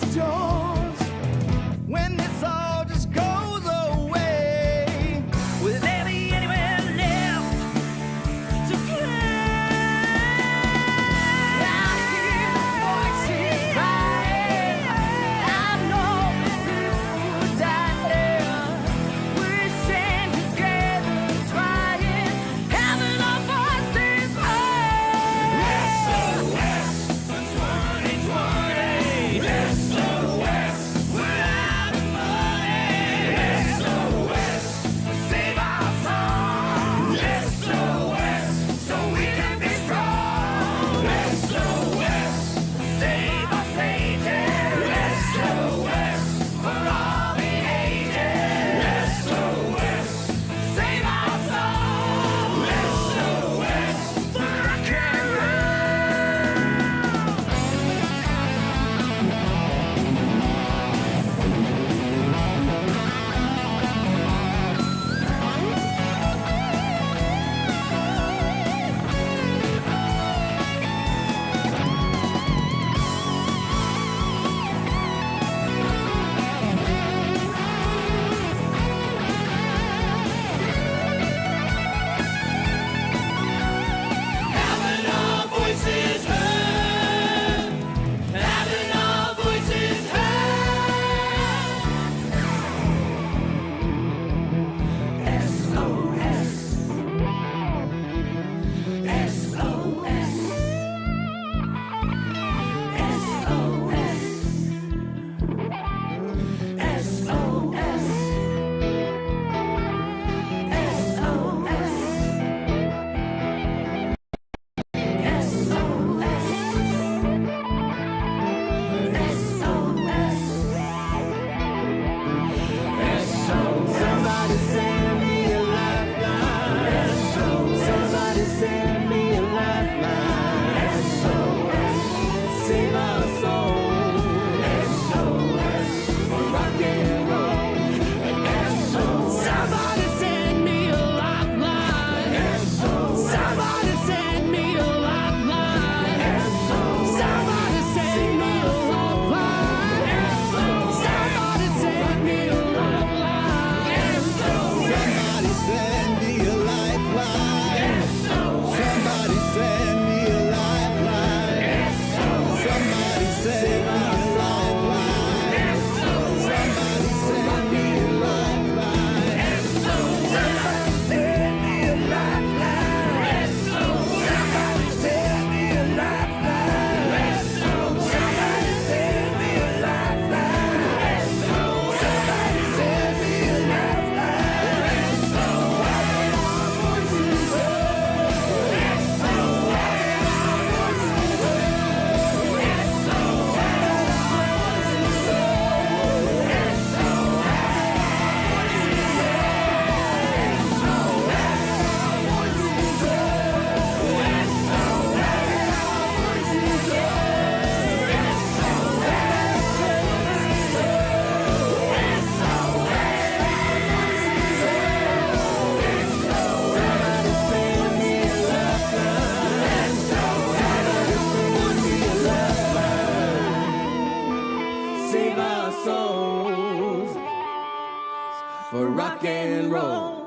is yours. When this all just goes away, will there be anywhere left to play? I hear voices crying. I know people dying. We stand together, trying, having our voices heard. SOS 2020. SOS, we're out of money. SOS, save our song. SOS, so we can be strong. SOS, save our sages. SOS, for all the ages. SOS, save our song. SOS, for rock and having our voices heard. Having our voices heard. SOS. SOS. Somebody send me a lifeline. Somebody send me a lifeline. Save our soul. For rock and roll. Somebody send me a lifeline. Somebody send me a lifeline. Somebody send me a lifeline. Somebody send me a lifeline. Somebody send me a lifeline. Somebody send me a lifeline. Somebody send me a lifeline. Somebody send me a lifeline. Somebody send me a lifeline. Somebody send me a lifeline. Somebody send me a lifeline. Somebody send me a lifeline. Save our souls for rock and roll.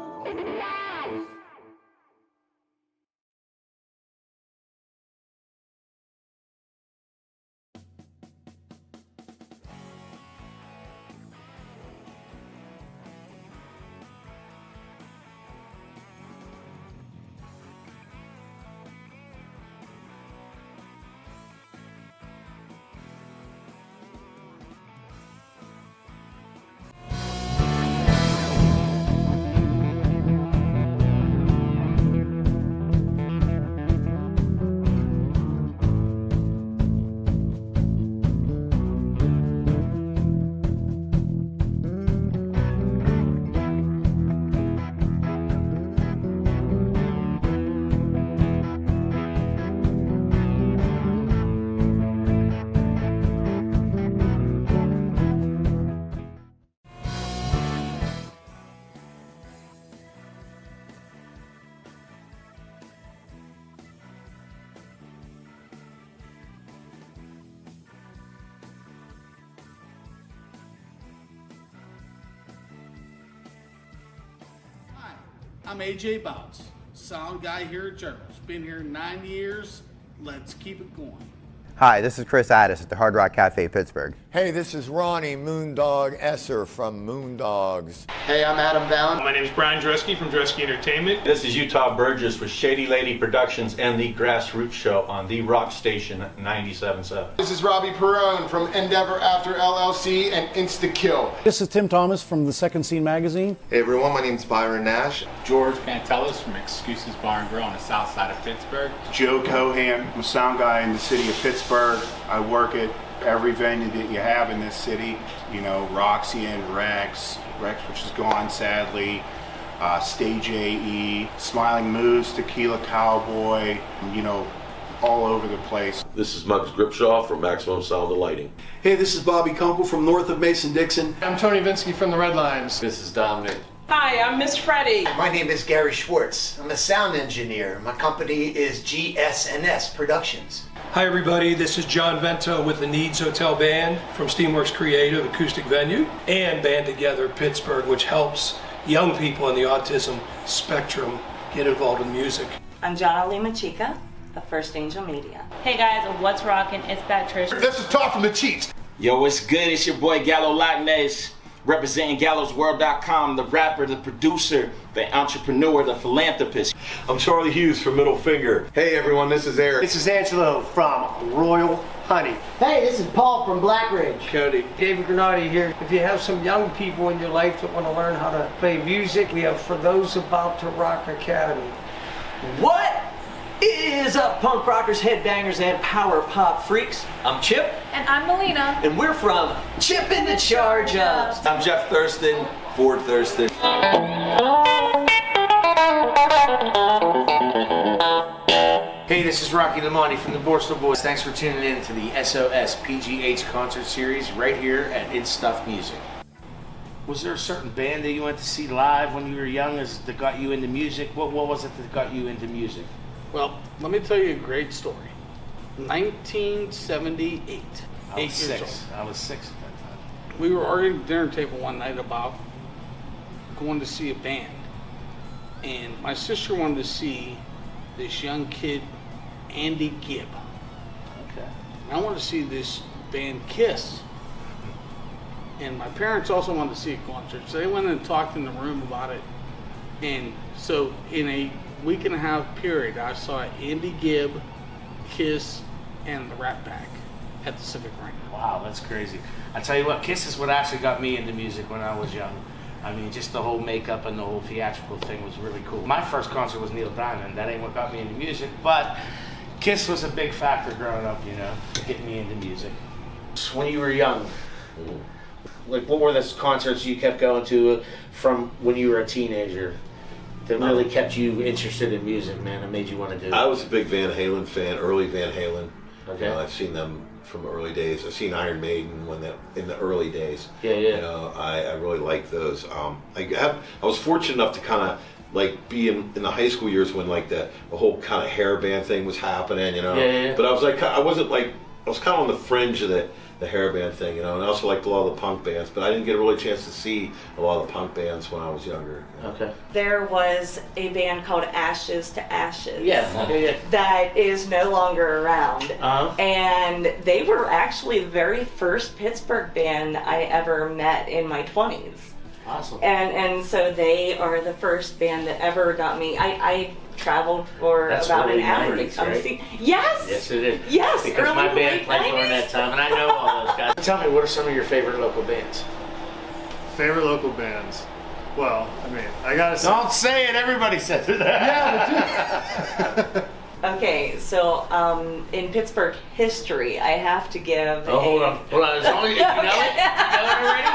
I'm AJ Bouts, sound guy here at Jervis. Been here 9 years. Let's keep it going. Hi, this is Chris Addis at the Hard Rock Cafe, Pittsburgh. Hey, this is Ronnie Moondog Esser from Moondogs. Hey, I'm Adam Vallon. My name is Brian Dresky from Dresky Entertainment. This is Utah Burgess with Shady Lady Productions and the Grassroots Show on the Rock Station 97.7. This is Robbie Perrone from Endeavor After LLC and Insta-Kill. This is Tim Thomas from the Second Scene magazine. Hey everyone, my name is Byron Nash. George Pantelis from Excuses Bar and Grill on the south side of Pittsburgh. Joe Cohan, I'm a sound guy in the city of Pittsburgh. I work at every venue that you have in this city. You know, Roxy and Rex, which is gone sadly. Stage AE, Smiling Moose, Tequila Cowboy, you know, all over the place. This is Muggs Gripshaw from Maximum Sound and Lighting. Hey, this is Bobby Kunkel from north of Mason-Dixon. I'm Tony Vinsky from the Red Lions. This is Dominic. Hi, I'm Miss Freddie. My name is Gary Schwartz. I'm a sound engineer. My company is GS&S Productions. Hi everybody, this is John Vento with the Needs Hotel Band from Steamworks Creative Acoustic Venue and Band Together Pittsburgh, which helps young people in the autism spectrum get involved in music. I'm Jana Lima Chica of First Angel Media. Hey guys, what's rockin'? It's back Trish. This is Todd from the Cheats. Yo, what's good? It's your boy Gallo Lockness, representing GallosWorld.com, the rapper, the producer, the entrepreneur, the philanthropist. I'm Charlie Hughes from Middle Finger. Hey everyone, this is Eric. This is Angelo from Royal Honey. Hey, this is Paul from Black Ridge. Cody. David Granati here. If you have some young people in your life that want to learn how to play music, we have For Those About to Rock Academy. What is up, punk rockers, headbangers, and power pop freaks? I'm Chip. And I'm Melina. And we're from Chip in the Charge Ups. I'm Jeff Thurston, Ford Thurston. Hey, this is Rocky Lamonti from the Borstal Boys. Thanks for tuning in to the Sos-Pgh concert series right here at It's Stuff Music. Was there a certain band that you went to see live when you were young that got you into music? What was it that got you into music? Well, let me tell you a great story. 1978. I was 6 at that time. We were arguing at the dinner table one night about going to see a band. And my sister wanted to see this young kid, Andy Gibb. Okay. I wanted to see this band Kiss. And my parents also wanted to see a concert. So they went and talked in the room about it. And so in a week and a half period, I saw Andy Gibb, Kiss, and the Rat Pack at the Civic Arena. Wow, that's crazy. I tell you what, Kiss is what actually got me into music when I was young. I mean, just the whole makeup and the whole theatrical thing was really cool. My first concert was Neil Diamond. That ain't what got me into music, but Kiss was a big factor growing up, you know, getting me into music. When you were young, like what were the concerts you kept going to from when you were a teenager that really kept you interested in music, man, and made you want to do it? I was a big Van Halen fan, early Van Halen. Okay. I've seen them from early days. I've seen Iron Maiden in the early days. Yeah. You know, I really like those. I was fortunate enough to kind of like be in the high school years when like the whole kind of hair band thing was happening. You know. Yeah. But I was like, I was kind of on the fringe of the hair band thing, you know, and I also liked a lot of the punk bands, but I didn't get a really chance to see a lot of the punk bands when I was younger. You know? Okay. There was a band called Ashes to Ashes. Yeah. That is no longer around. And they were actually the very first Pittsburgh band I ever met in my 20s. Awesome. And so they are the first band that ever got me. I traveled for about an hour to come see. Yes. Yes, it is. Yes. Because my band played during that time, and I know all those guys. Tell me, what are some of your favorite local bands? Favorite local bands? Well, I mean, I gotta say. Don't say it. Everybody says it. Yeah, but dude. Okay, so in Pittsburgh history, I have to give. Hold on. It's only, you know it? You know it already?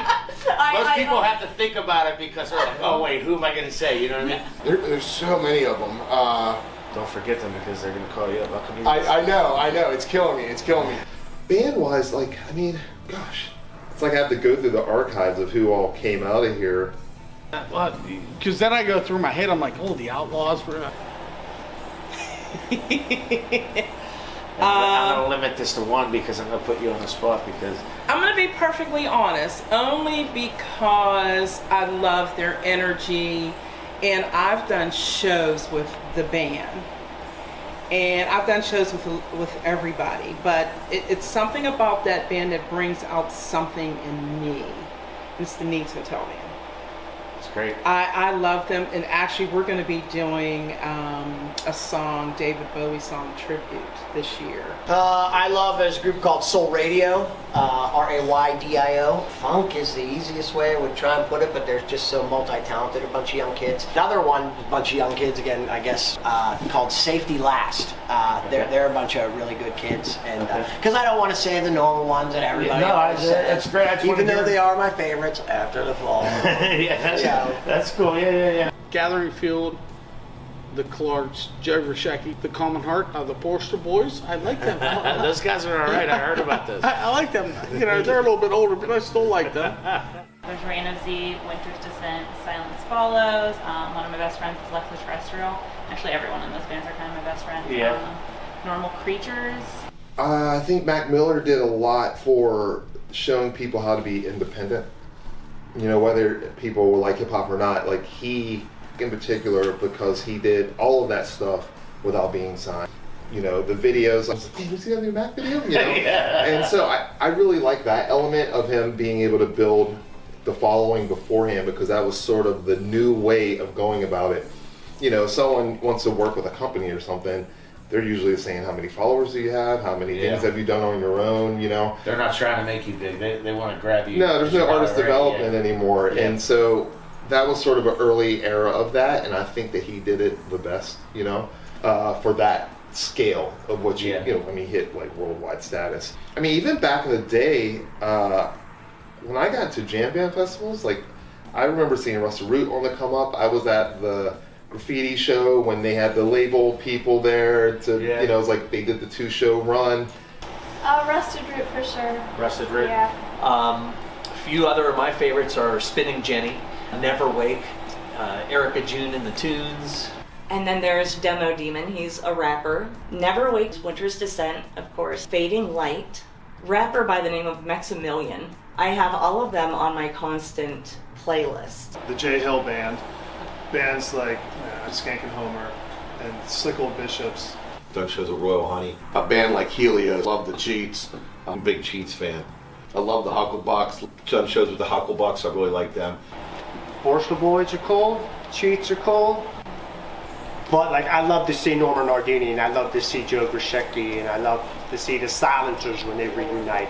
Most people have to think about it because they're like, oh wait, who am I going to say? You know what I mean? There's so many of them. Don't forget them because they're going to call you up. I know. It's killing me. Band-wise, like, I mean, gosh. It's like I have to go through the archives of who all came out of here. Well, because then I go through my head, I'm like, oh, the Outlaws were... I'm going to limit this to one because I'm going to put you on the spot because... I'm going to be perfectly honest, only because I love their energy And I've done shows with the band. And I've done shows with everybody, but it's something about that band that brings out something in me. It's the Needs Hotel Band. It's great. I love them, and actually we're going to be doing a song, David Bowie song tribute this year. I love this group called Soul Radio, RAYDIO. Funk is the easiest way I would try and put it, but they're just so multi-talented, a bunch of young kids. Another one, a bunch of young kids, again, I guess, called Safety Last. They're a bunch of really good kids, and because I don't want to say the normal ones that everybody always says. That's great. Even though they are my favorites after the fall. That's cool. Yeah. Gathering Field, the Clarks, Joe Rashecki, the Common Heart, the Porster Boys. I like them. Those guys are all right. I heard about this. I like them. You know, they're a little bit older, but I still like them. There's Reign of Z, Winter's Descent, Silence Follows. One of my best friends is Lex the Terrestrial. Actually, everyone in those bands are kind of my best friends. Yeah. Normal Creatures. I think Mac Miller did a lot for showing people how to be independent. You know, whether people like hip hop or not, like he in particular, because he did all of that stuff without being signed. You know, the videos, I was like, hey, you see that new Mac video? You know? And so I really like that element of him being able to build the following beforehand, because that was sort of the new way of going about it. You know, someone wants to work with a company or something, they're usually saying, how many followers do you have? How many things have you done on your own? You know, they're not trying to make you big. They want to grab you. No, there's no artist development anymore. Yeah. And so that was sort of an early era of that. And I think that he did it the best, you know, for that scale of what you know, I mean, hit like worldwide status. I mean, even back in the day, when I got to jam band festivals, like I remember seeing Rusted Root on the come up. I was at the graffiti show when they had the label people there to, you know, it was like they did the 2-show run. Rusted Root for sure. Rusted Root? Yeah. A few other of my favorites are Spinning Jenny, Never Wake, Erica June and the Tunes. And then there's Demo Demon, he's a rapper. Never Wakes, Winter's Descent, of course. Fading Light, rapper by the name of Maximilian. I have all of them on my constant playlist. The J Hill Band. Bands like Skank and Homer and Slick Old Bishops. Done shows at Royal Honey. A band like Helios, love the Cheats. I'm a big Cheats fan. I love the Hucklebox. Done shows with the Hucklebox, I really like them. Portia Boys are cool, Cheats are cool. But like I love to see Norman Nardini, and I love to see Joe Grishecki, and I love to see the Silencers when they reunite.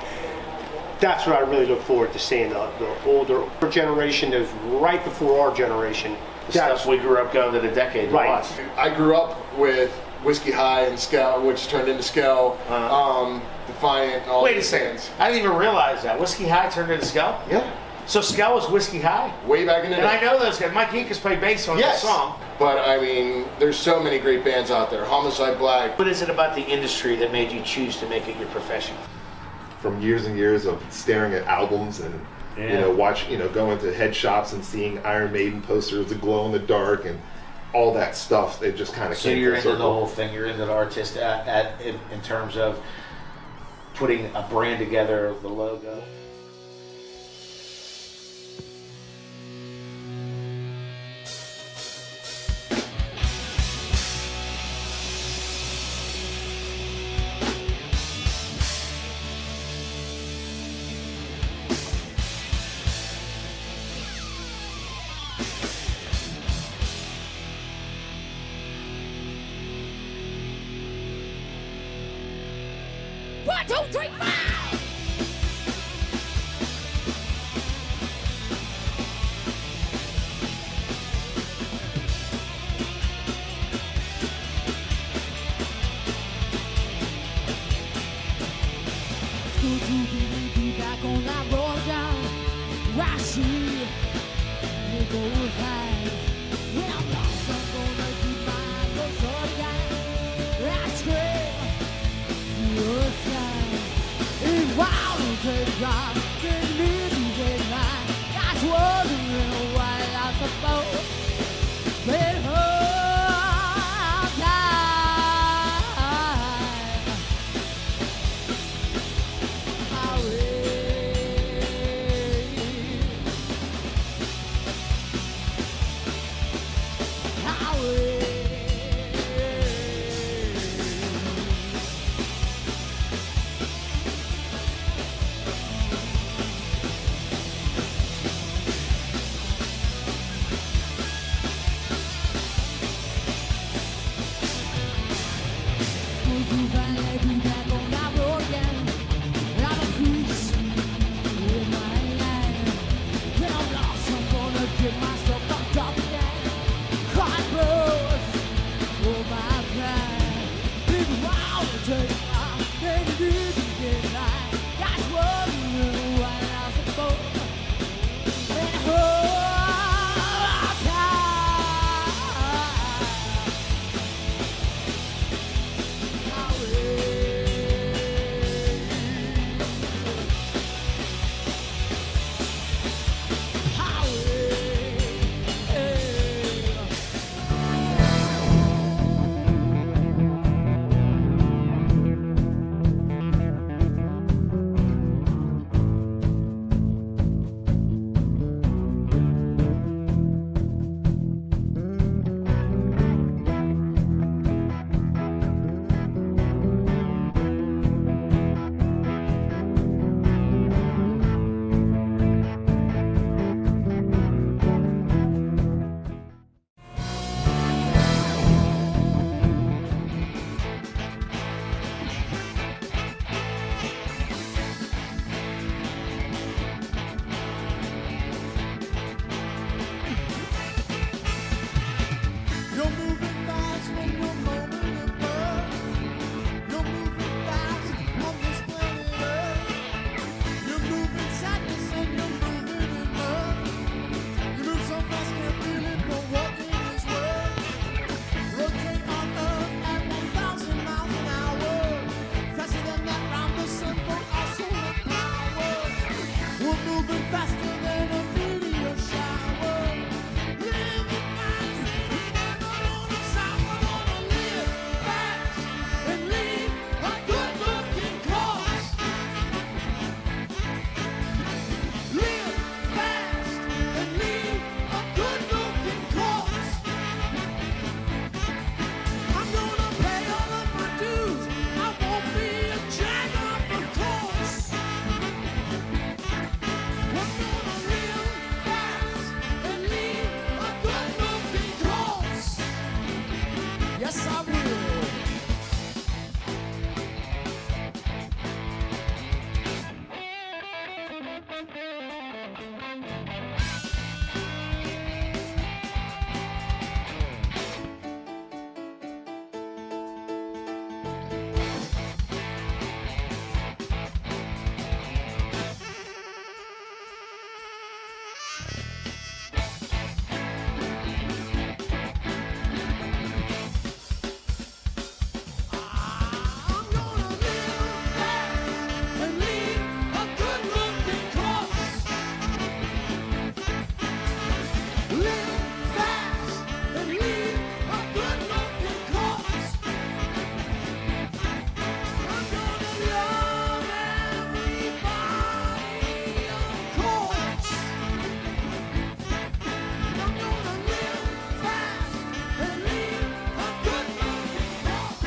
That's what I really look forward to seeing, the older generation that was right before our generation. The stuff we grew up going to the decade to watch. I grew up with Whiskey High and Skell, which turned into Skell, Defiant, and all Wait a these second. bands. I didn't even realize that. Whiskey High turned into Skell? Yeah. So Skell was Whiskey High? Way back in the day. And I know those guys. Mike Geekus played bass on this song. But I mean, there's so many great bands out there. Homicide Black. What is it about the industry that made you choose to make it your profession? From years and years of staring at albums and you know, going to head shops and seeing Iron Maiden posters that glow in the dark and all that stuff. It just kind of So came you're full into the circle. whole thing. You're into the artist in terms of putting a brand together, the logo. One, two, three, four. School to be back on that road down. Rashi, we go high. When I'm lost, I'm gonna keep my nose on down. I scream, your sky. It's wild and take drive. Can live and take mine. That's wondering why I'm supposed to be home. moving faster than a meteor shower. Living fast, never gonna stop. We're gonna live fast and leave a good-looking corpse. Live fast and leave a good-looking corpse. I'm gonna pay all of my dues. I won't be a jack of course. We're gonna live fast and leave a good-looking corpse. Yes, I will. And leave a good-looking corpse. Live fast and leave a good-looking corpse. I'm gonna love everybody, of course. I'm gonna live fast and leave a good-looking corpse.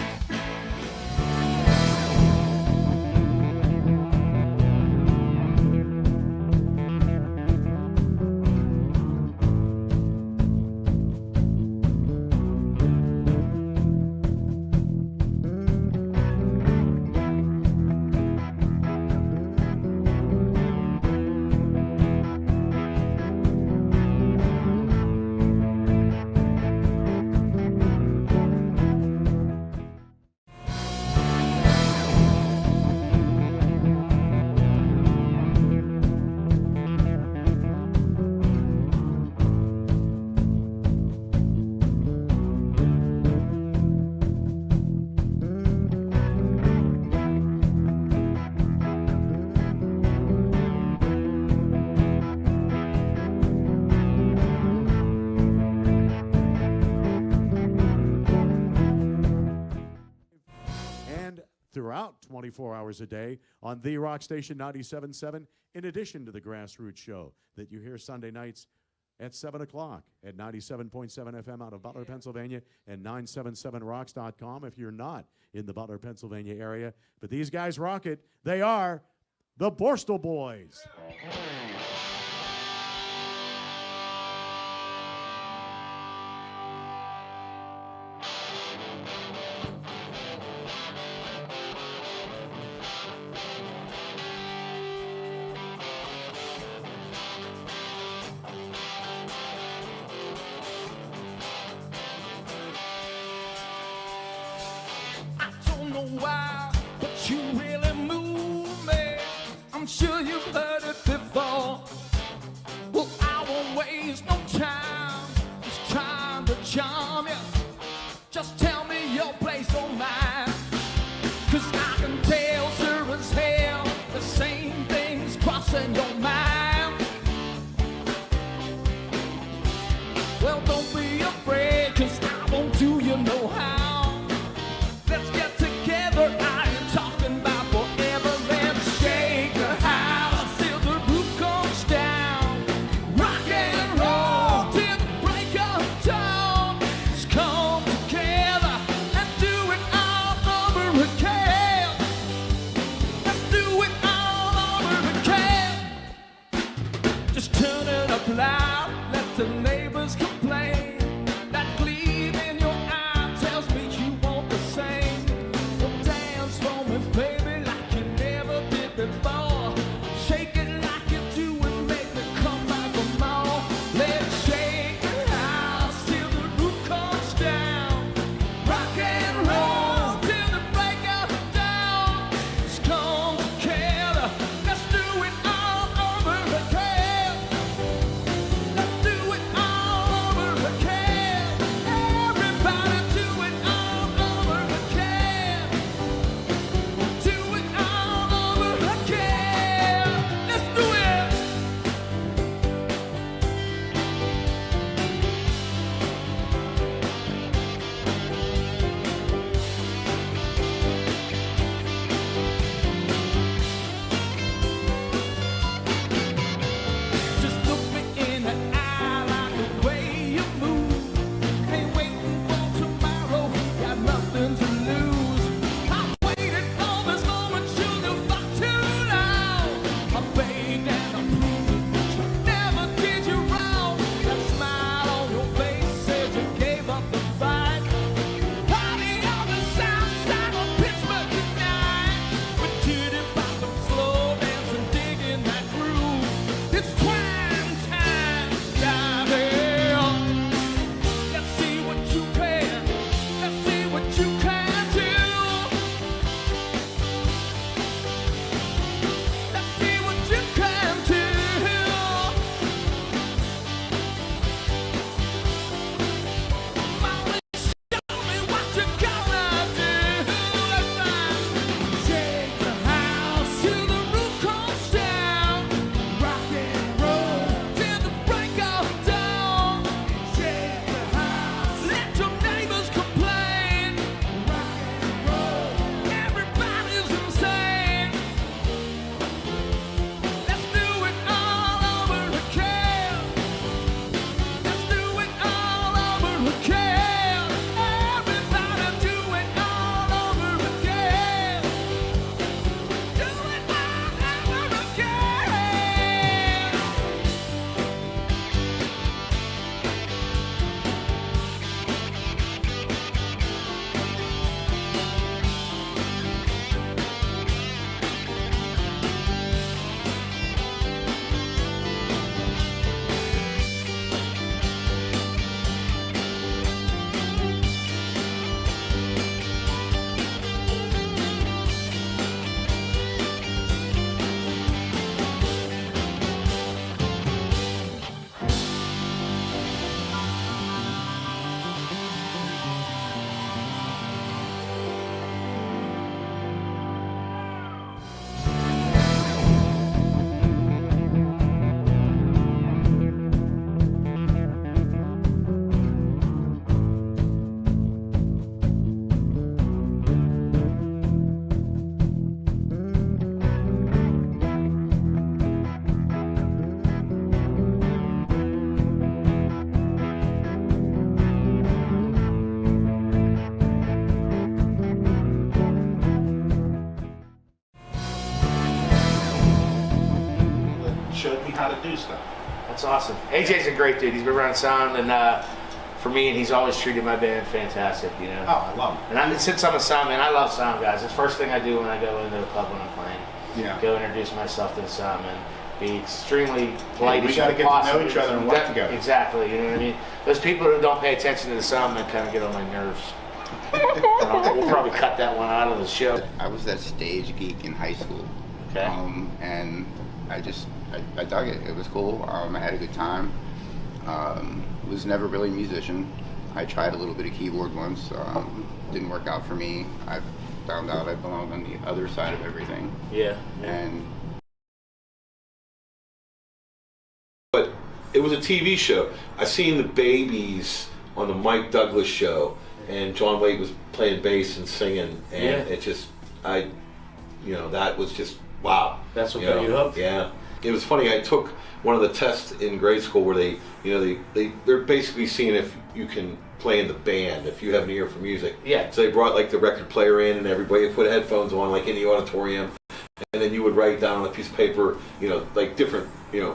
And throughout 24 hours a day on the Rock Station 97.7, in addition to the Grassroots Show that you hear Sunday nights at 7 o'clock at 97.7 FM out of Butler, Pennsylvania, and 977rocks.com if you're not in the Butler, Pennsylvania area. But these guys rock it. They are the Borstal Boys. I don't know why, but you really move me. I'm sure you've heard it before. Well, I won't waste no time just trying to charm you. Just tell me your place or mine. 'Cause I can tell sure as hell the same thing's crossing your mind. Well, don't be afraid, 'cause I won't do you no harm. Let's get together, I am talking about forever. Let's shake the house till the roof comes down. Rock and roll till the break of dawn. Let's come together and do it all over again. Let's do it all over again. Just turn it up loud, let the neighbors complain. That gleam in your eye tells me you want the same. Well, dance for me, baby, like you never did before. Shake it like you do and make me come back for more. Let's shake the house till the roof comes down. Rock and roll till the break of dawn. Let's come together, let's do it all over again. Showed me how to do stuff. That's awesome. AJ's a great dude. He's been around sound, and for me, and he's always treated my band fantastic, you know. Oh, I love him. And since I'm a sound man, I love sound guys. It's the first thing I do when I go into a club when I'm playing. Yeah. Go introduce myself to the sound man. Be extremely polite. We got to get to know each other and work together. Exactly. You know what I mean? Those people who don't pay attention to the sound man kind of get on my nerves. We'll probably cut that one out of the show. I was that stage geek in high school. Okay. And I dug it. It was cool. I had a good time. Was never really a musician. I tried a little bit of keyboard once. Didn't work out for me. I found out I belonged on the other side of everything. Yeah. And but it was a TV show. I seen the Babies on the Mike Douglas show, and John Waite was playing bass and singing, and it just, that was just wow. That's what got you hooked. Yeah, it was funny. I took one of the tests in grade school where they're basically seeing if you can play in the band, if you have an ear for music. Yeah. So they brought like the record player in, and everybody put headphones on, like in the auditorium, and then you would write down on a piece of paper, like different,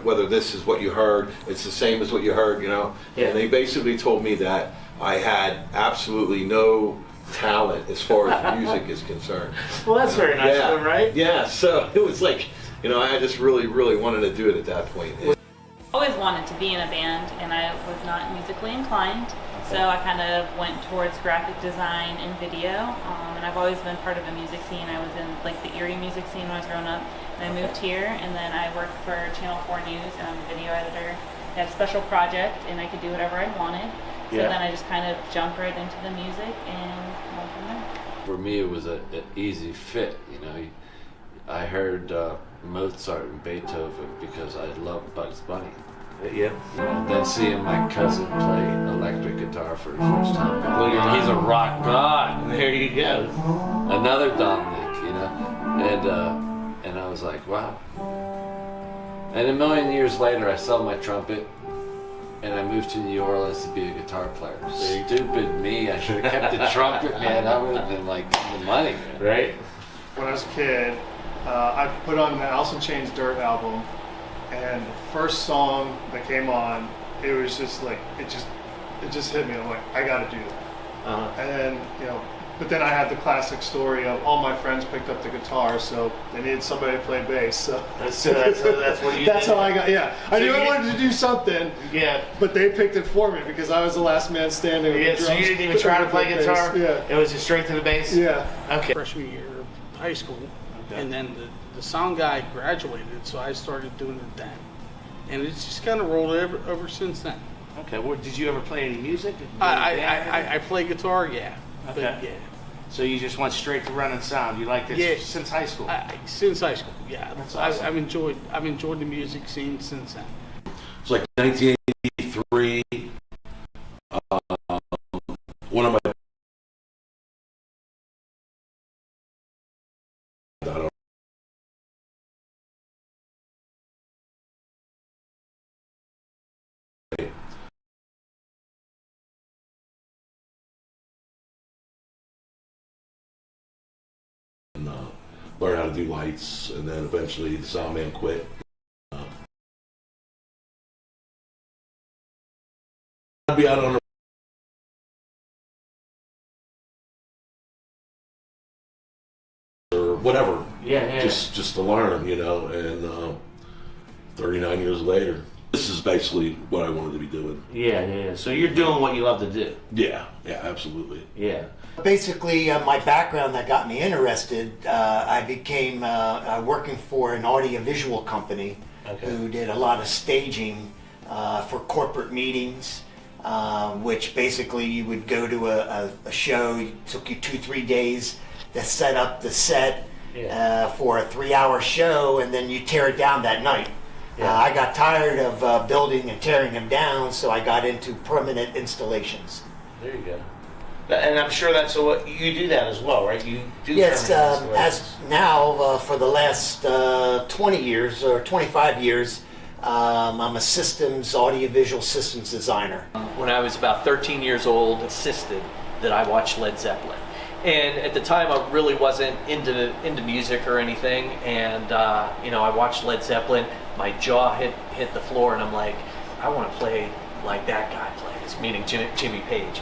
whether this is what you heard, it's the same as what you heard, Yeah. And they basically told me that I had absolutely no talent as far as music is concerned. Well, that's very nice of them, right? Yeah, so it was like, I just really, really wanted to do it at that point. Always wanted to be in a band, and I was not musically inclined, so I kind of went towards graphic design and video, and I've always been part of a music scene. I was in like the Erie music scene when I was growing up, and I moved here, and then I worked for Channel 4 News, and I'm a video editor. I had a special project, and I could do whatever I wanted, so then I just kind of jumped right into the music and went from there. For me, it was an easy fit, I heard Mozart and Beethoven because I loved Bugs Bunny. Yeah. Then seeing my cousin play electric guitar for the first time. Look at he's a rock god. There you go. Another Dominic, and I was like, wow. And a million years later, I sold my trumpet, and I moved to New Orleans to be a guitar player. Stupid me! I should have kept the trumpet, man. I would have been like the money, man. Right? When I was a kid, I put on the Alice in Chains Dirt album, and the first song that came on, it was just like it just hit me. I'm like, I got to do that. And then but then I had the classic story of all my friends picked up the guitar, so they needed somebody to play bass. So that's what you. That's did. how I got. Yeah, I knew I wanted to do something. Yeah. But they picked it for me because I was the last man standing. With the So drums. you didn't even try to play guitar. Bass. Yeah. It was just straight to the bass. Yeah. Okay. Freshman year of high school, and then the sound guy graduated, so I started doing it then, and it's just kind of rolled ever since then. Okay. Well, did you ever play any music? I play guitar, yeah. Okay. But, yeah. So you just went straight to running sound. You liked it since high school. Since high school, yeah. That's awesome. I've enjoyed the music scene since then. It's like 1983. One of my learn how to do lights, and then eventually the sound man quit. I'd be out on or whatever, just to learn, and 39 years later, this is basically what I wanted to be doing. Yeah. So you're doing what you love to do. Yeah, absolutely. Yeah. Basically, my background that got me interested, I became working for an audiovisual company who did a lot of staging for corporate meetings, which basically you would go to a show, it took you 2-3 days to set up the set for a 3-hour show, and then you tear it down that night. I got tired of building and tearing them down, so I got into permanent installations. There you go. And I'm sure that's what you do that as well, right? You do. Yes, as now for the last 20 years or 25 years, I'm a systems, audiovisual systems designer. When I was about 13 years old, insisted that I watch Led Zeppelin. And at the time, I really wasn't into music or anything. And I watched Led Zeppelin. My jaw hit the floor, and I'm like, I want to play like that guy plays, meaning Jimmy Page.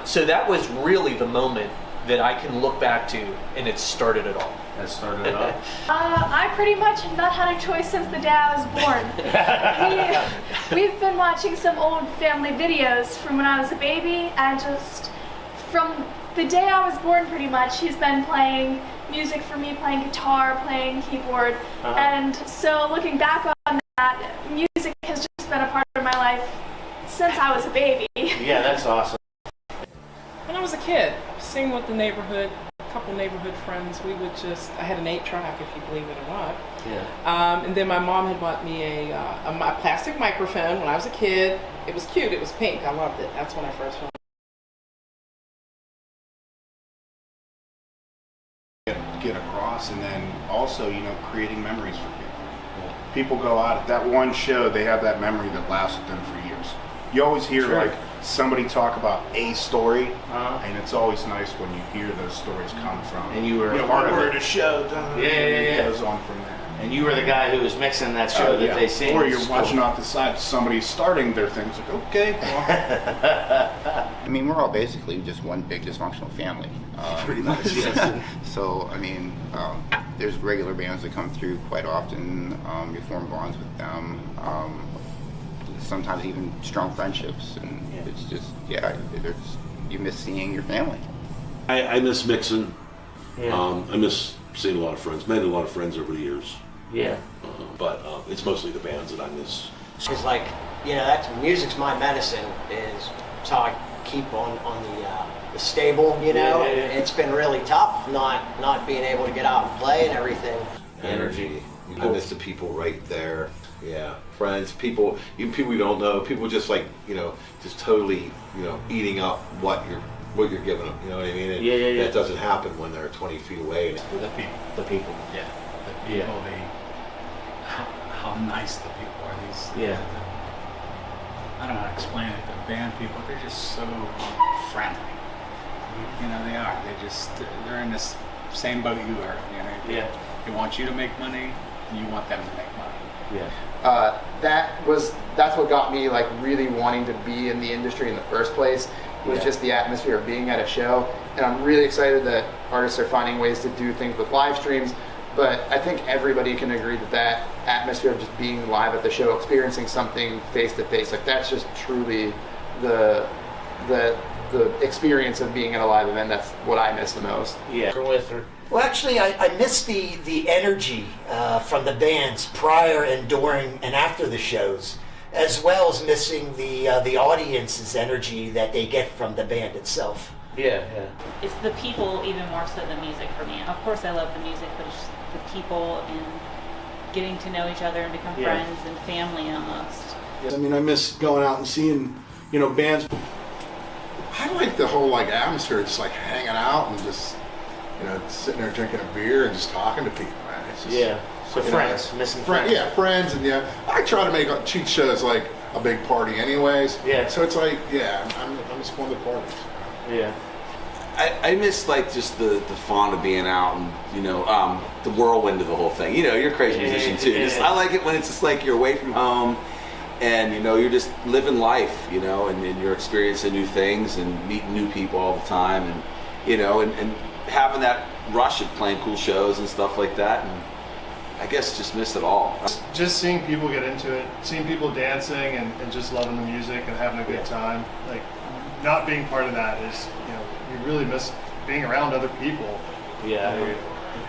So that was really the moment that I can look back to, and it started it all. That started it all. I pretty much have not had a choice since the day I was born. We've been watching some old family videos from when I was a baby, and just from the day I was born, pretty much, he's been playing music for me, playing guitar, playing keyboard, and so looking back on that, music has just been a part of my life since I was a baby. Yeah, that's awesome. When I was a kid, singing with the neighborhood, a couple neighborhood friends, I had an 8-track, if you believe it or not. Yeah. And then my mom had bought me a plastic microphone when I was a kid. It was cute, it was pink, I loved it. That's when I first found get across, and then also, creating memories for people. People go out at that one show, they have that memory that lasts with them for years. You always hear like somebody talk about a story, and it's always nice when you hear those stories come from. And you were part of the show. It goes on from there. And you were the guy who was mixing that show that they sing. Or you're watching off the side, somebody's starting their things, like, okay. I mean, we're all basically just one big dysfunctional family. Pretty much, yes. So, I mean, there's regular bands that come through quite often. You form bonds with them. Sometimes even strong friendships. And it's just, you miss seeing your family. I miss mixing. Yeah. I miss seeing a lot of friends. Made a lot of friends over the years. Yeah. But it's mostly the bands that I miss. It's like, that's music's my medicine. It's how I keep on the stable. It's been really tough not being able to get out and play and everything. Energy. I miss the people right there. Yeah, friends, people, even people you don't know, people just like, just totally, eating up what you're giving them. You know what I mean? And that doesn't happen when they're 20 feet away. The people. Yeah. The people. How nice the people are. I don't know how to explain it. The band people, they're just so friendly. They are. They're in this same boat you are. They want you to make money, and you want them to make money. Yeah. That's what got me like really wanting to be in the industry in the first place, was just the atmosphere of being at a show. And I'm really excited that artists are finding ways to do things with live streams. But I think everybody can agree that that atmosphere of just being live at the show, experiencing something face to face, like that's just truly the experience of being at a live event. That's what I miss the most. Yeah. With her. Well, actually, I miss the energy from the bands prior and during and after the shows, as well as missing the audience's energy that they get from the band itself. Yeah. It's the people even more so than music for me. Of course I love the music, but it's just the people and getting to know each other and become friends and family almost. I mean, I miss going out and seeing, bands. I like the whole atmosphere, just hanging out and just sitting there drinking a beer and just talking to people, man. It's just, So friends, missing friends. Yeah, friends, and I try to make cheat shows like a big party anyways. Yeah. So it's I'm just going to parties. Yeah. I miss just the fun of being out and the whirlwind of the whole thing. You're a crazy musician too. I like it when it's just you're away from home and you're just living life, and you're experiencing new things and meeting new people all the time, and having that rush of playing cool shows and stuff like that. And I guess just miss it all. Just seeing people get into it, seeing people dancing and just loving the music and having a good time. Not being part of that is, you really miss being around other people. Yeah.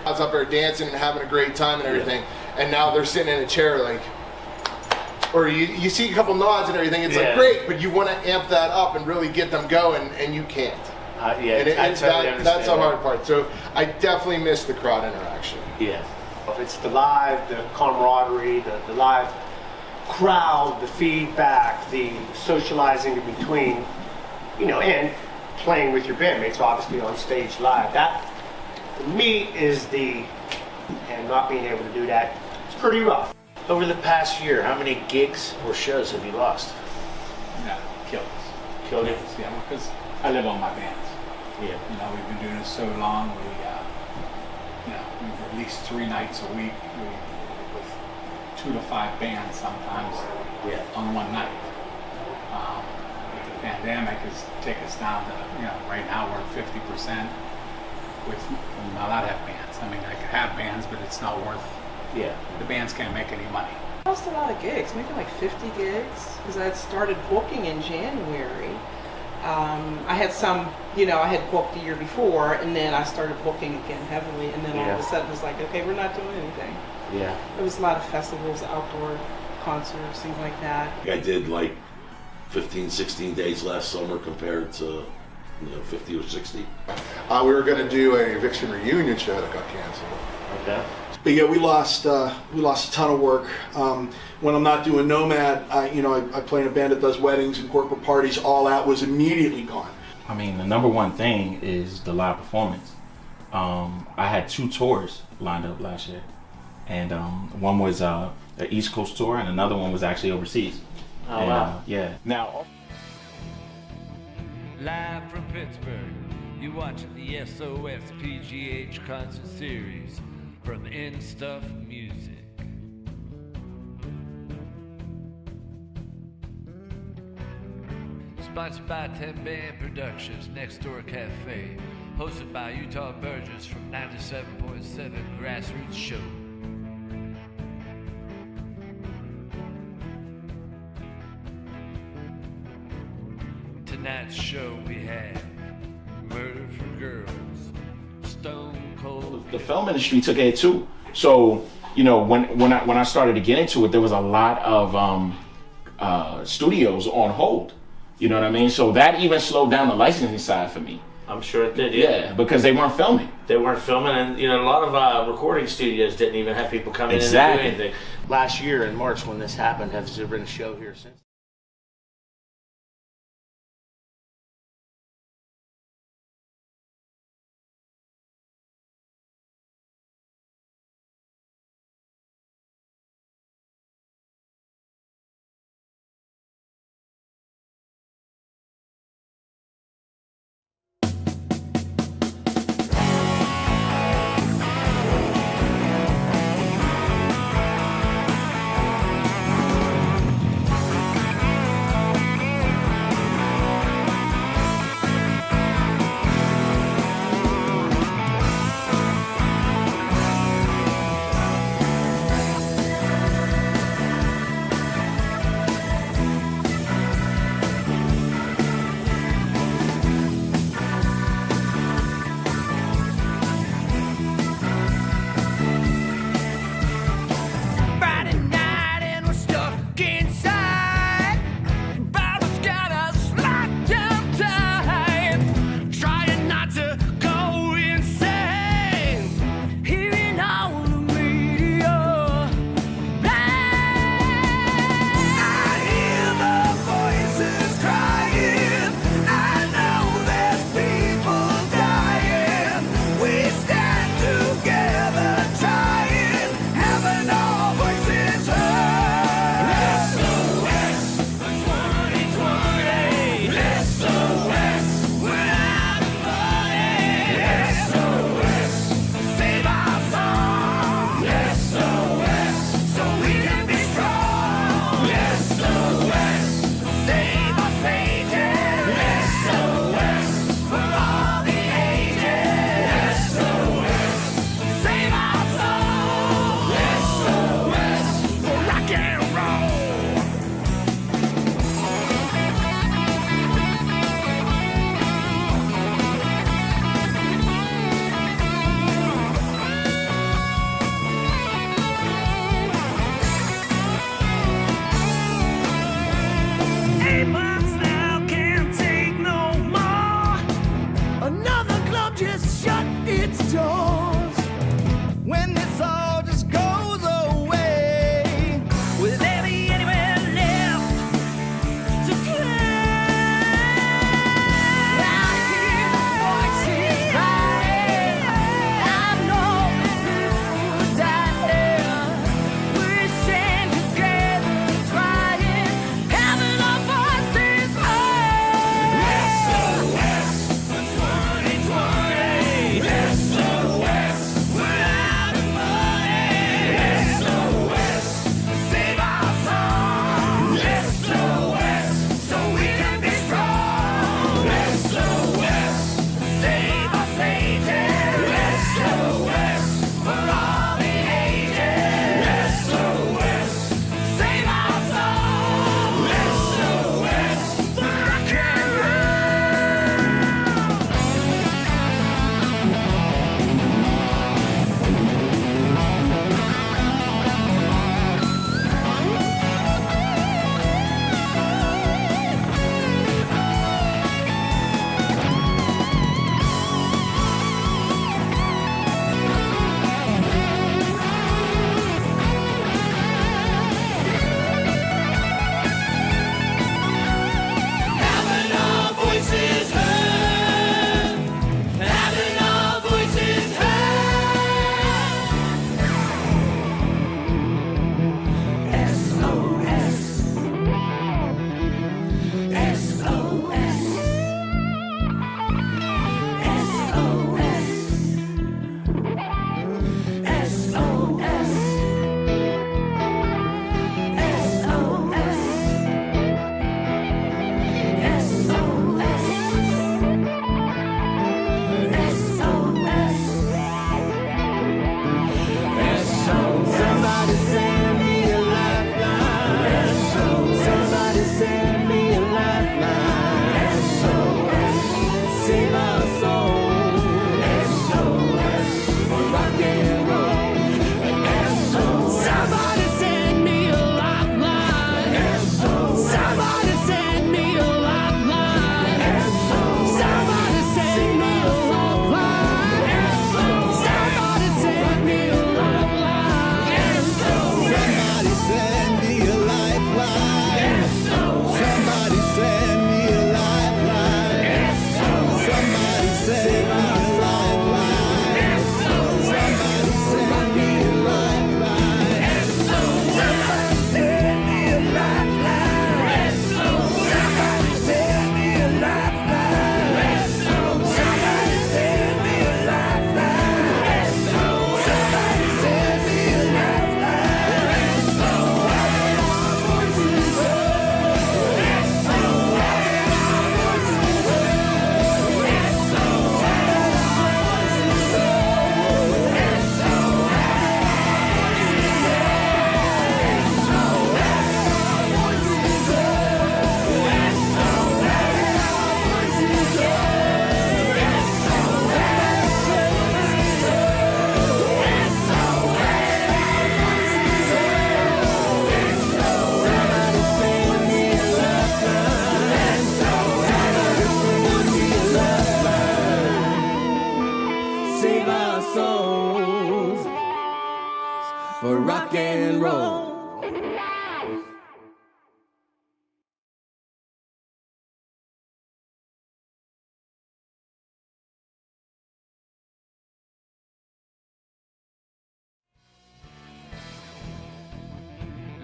I was up there dancing and having a great time and everything, and now they're sitting in a chair or you see a couple nods and everything, it's great, but you want to amp that up and really get them going, and you can't. That's the hard part. So I definitely miss the crowd interaction. Yeah. It's the live, the camaraderie, the live crowd, the feedback, the socializing in between, and playing with your bandmates, obviously on stage live. That, for me, and not being able to do that, it's pretty rough. Over the past year, how many gigs or shows have you lost? No, killed us. Yeah, because I live on my bands. Yeah. We've been doing this so long. We've released 3 nights a week with 2 to 5 bands sometimes on one night. The pandemic has taken us down to, right now we're at 50% with not allowed to have bands. I mean, I could have bands, but it's not worth. The bands can't make any money. I lost a lot of gigs, maybe 50 gigs, because I had started booking in January. I had some, I had booked the year before, and then I started booking again heavily, and then all of a sudden it's okay, we're not doing anything. Yeah. There was a lot of festivals, outdoor concerts, things like that. I did 15, 16 days last summer compared to 50 or 60. We were going to do a Eviction reunion show that got canceled. Okay. But yeah, we lost a ton of work. When I'm not doing Nomad, I play in a band that does weddings and corporate parties. All that was immediately gone. I mean, the number one thing is the live performance. I had 2 tours lined up last year, and one was an East Coast tour, and another one was actually overseas. Oh, wow. Yeah. Now, live from Pittsburgh, you're watching the Sos-Pgh concert series from In Stuff Music. Sponsored by 10 Band Productions, Next Door Cafe. Hosted by Utah Burgess from 97.7 Grassroots Show. Tonight's show we have Murder for Girls, Stone Cold. the film industry took a hit too. So, when I started to get into it, there was a lot of studios on hold. You know what I mean? So that even slowed down the licensing side for me. I'm sure it did, yeah. Because they weren't filming. They weren't filming, and a lot of recording studios didn't even have people come in and do anything. Last year in March when this happened, has there been a show here since?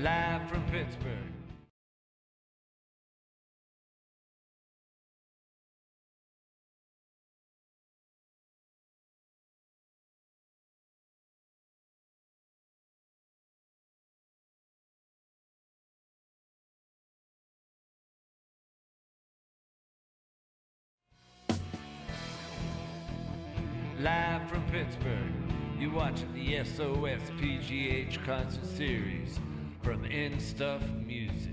Live from Pittsburgh. Live from Pittsburgh, you're watching the Sos-Pgh concert series from In Stuff Music.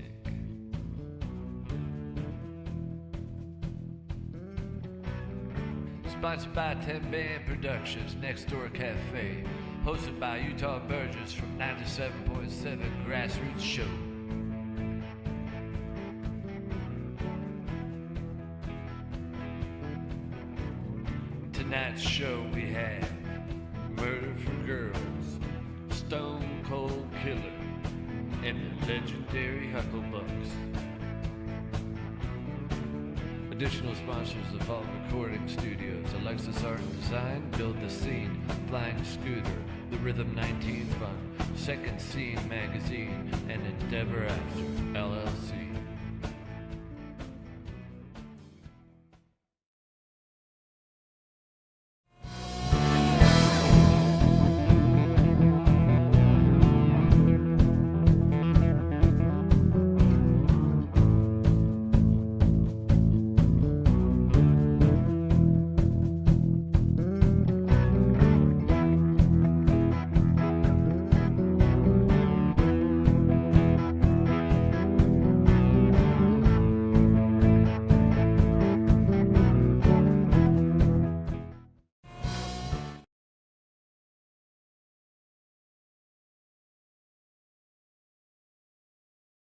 Sponsored by 10 Band Productions, Next Door Cafe. Hosted by Utah Burgess from 97.7 Grassroots Show. Tonight's show we have Murder for Girls, Stone Cold Killer, and the legendary Hucklebucks. Additional sponsors of all recording studios: Alexis Art and Design, Build the Scene, Flying Scooter, The Rhythm 19 Fund, Second Scene Magazine, and Endeavor After, LLC.